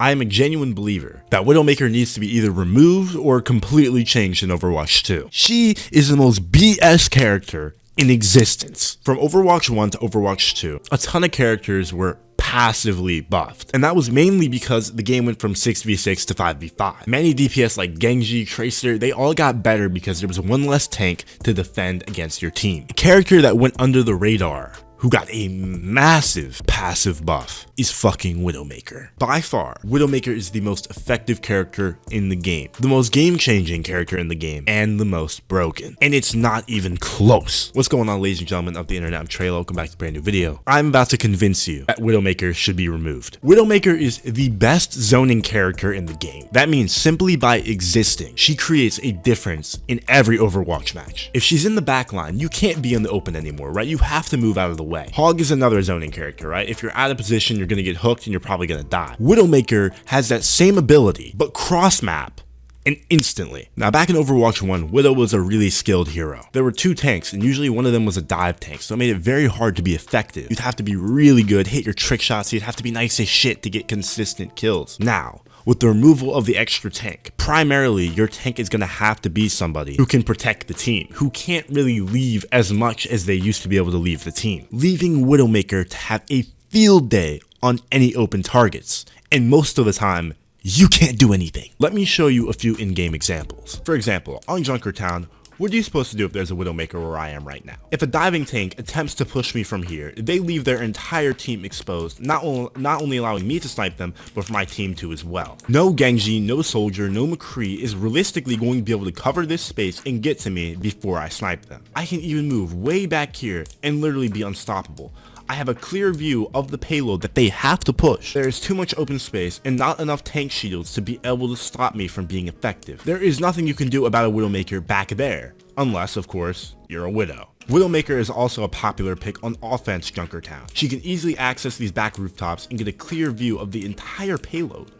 I am a genuine believer that Widowmaker needs to be either removed or completely changed in Overwatch 2. She is the most BS character in existence. From Overwatch 1 to Overwatch 2, a ton of characters were passively buffed, and that was mainly because the game went from 6v6 to 5v5. Many DPS like Genji, Tracer, they all got better because there was one less tank to defend against your team. A character that went under the radar who got a massive passive buff is fucking Widowmaker. By far, Widowmaker is the most effective character in the game, the most game-changing character in the game, and the most broken. And it's not even close. What's going on, ladies and gentlemen of the internet? I'm Trey. Welcome back to a brand new video. I'm about to convince you that Widowmaker should be removed. Widowmaker is the best zoning character in the game. That means simply by existing, she creates a difference in every Overwatch match. If she's in the backline, you can't be in the open anymore, right? You have to move out of the way. Hog is another zoning character, right? If you're out of position, you're gonna get hooked and you're probably gonna die. Widowmaker has that same ability, but cross map and instantly. Now, back in Overwatch 1, Widow was a really skilled hero. There were two tanks, and usually one of them was a dive tank, so it made it very hard to be effective. You'd have to be really good, hit your trick shots, you'd have to be nice as shit to get consistent kills. Now, with the removal of the extra tank, primarily your tank is going to have to be somebody who can protect the team, who can't really leave as much as they used to be able to leave the team, leaving Widowmaker to have a field day on any open targets, and most of the time, you can't do anything. Let me show you a few in-game examples. For example, on Junkertown, what are you supposed to do if there's a Widowmaker where I am right now? If a diving tank attempts to push me from here, they leave their entire team exposed, not only allowing me to snipe them, but for my team to as well. No Genji, no Soldier, no McCree is realistically going to be able to cover this space and get to me before I snipe them. I can even move way back here and literally be unstoppable. I have a clear view of the payload that they have to push. There is too much open space and not enough tank shields to be able to stop me from being effective. There is nothing you can do about a Widowmaker back there, unless, of course, you're a Widow. Widowmaker is also a popular pick on offense Junkertown. She can easily access these back rooftops and get a clear view of the entire payload,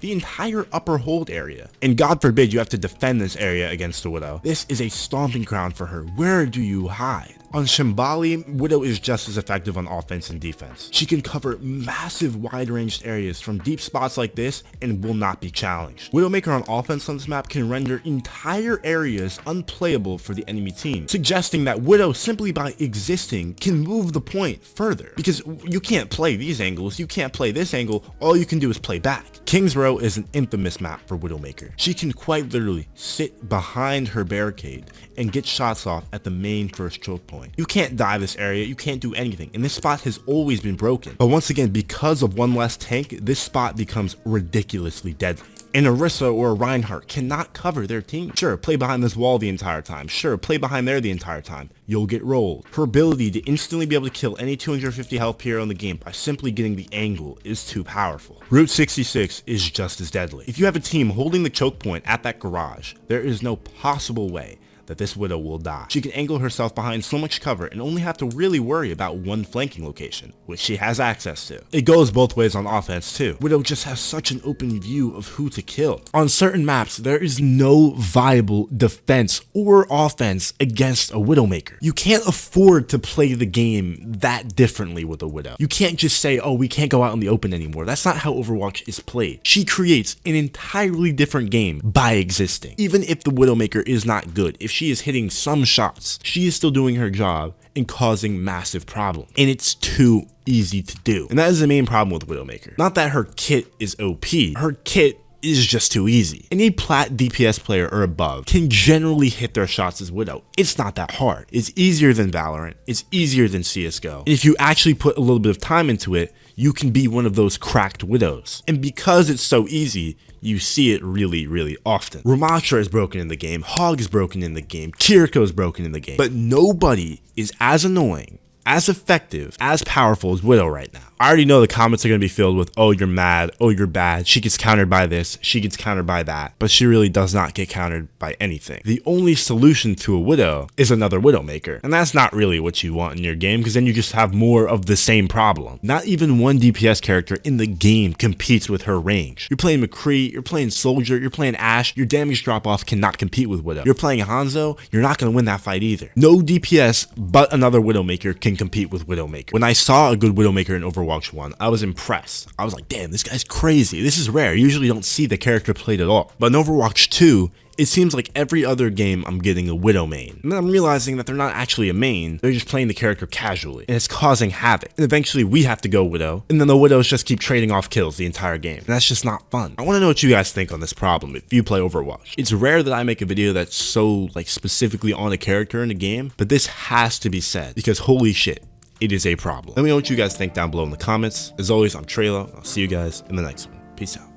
the entire upper hold area. And God forbid you have to defend this area against a Widow. This is a stomping ground for her. Where do you hide? On Shambali, Widow is just as effective on offense and defense. She can cover massive wide-ranged areas from deep spots like this and will not be challenged. Widowmaker on offense on this map can render entire areas unplayable for the enemy team, suggesting that Widow simply by existing can move the point further. Because you can't play these angles, you can't play this angle, all you can do is play back. King's Row is an infamous map for Widowmaker. She can quite literally sit behind her barricade and get shots off at the main first choke point. You can't dive this area, you can't do anything, and this spot has always been broken. But once again, because of one less tank, this spot becomes ridiculously deadly. An Orisa or a Reinhardt cannot cover their team. Sure, play behind this wall the entire time. Sure, play behind there the entire time. You'll get rolled. Her ability to instantly be able to kill any 250 health hero in the game by simply getting the angle is too powerful. Route 66 is just as deadly. If you have a team holding the choke point at that garage, there is no possible way that this Widow will die. She can angle herself behind so much cover and only have to really worry about one flanking location, which she has access to. It goes both ways on offense too. Widow just has such an open view of who to kill. On certain maps, there is no viable defense or offense against a Widowmaker. You can't afford to play the game that differently with a Widow. You can't just say, oh, we can't go out in the open anymore. That's not how Overwatch is played. She creates an entirely different game by existing. Even if the Widowmaker is not good, if she is hitting some shots, she is still doing her job and causing massive problems. And it's too easy to do. And that is the main problem with Widowmaker. Not that her kit is OP. Her kit is just too easy. Any plat DPS player or above can generally hit their shots as Widow. It's not that hard. It's easier than Valorant. It's easier than CSGO. And if you actually put a little bit of time into it, you can be one of those cracked Widows. And because it's so easy, you see it really, really often. Ramatra is broken in the game, Hog is broken in the game, Kiriko is broken in the game, but nobody is as annoying, as effective, as powerful as Widow right now. I already know the comments are going to be filled with, oh, you're mad, oh, you're bad, she gets countered by this, she gets countered by that, but she really does not get countered by anything. The only solution to a Widow is another Widowmaker, and that's not really what you want in your game, because then you just have more of the same problem. Not even one DPS character in the game competes with her range. You're playing McCree, you're playing Soldier, you're playing Ashe, your damage drop-off cannot compete with Widow. You're playing Hanzo, you're not going to win that fight either. No DPS but another Widowmaker can can compete with Widowmaker. When I saw a good Widowmaker in Overwatch 1, I was impressed. I was like, damn, this guy's crazy. This is rare. You usually don't see the character played at all. But in Overwatch 2, it seems like every other game I'm getting a Widow main. And then I'm realizing that they're not actually a main, they're just playing the character casually. And it's causing havoc. And eventually we have to go Widow, and then the Widows just keep trading off kills the entire game. And that's just not fun. I want to know what you guys think on this problem if you play Overwatch. It's rare that I make a video that's so like specifically on a character in the game, but this has to be said because holy shit, it is a problem. Let me know what you guys think down below in the comments. As always, I'm Treylo. I'll see you guys in the next one. Peace out.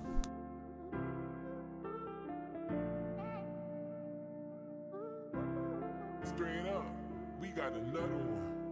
Straight up, we got another one.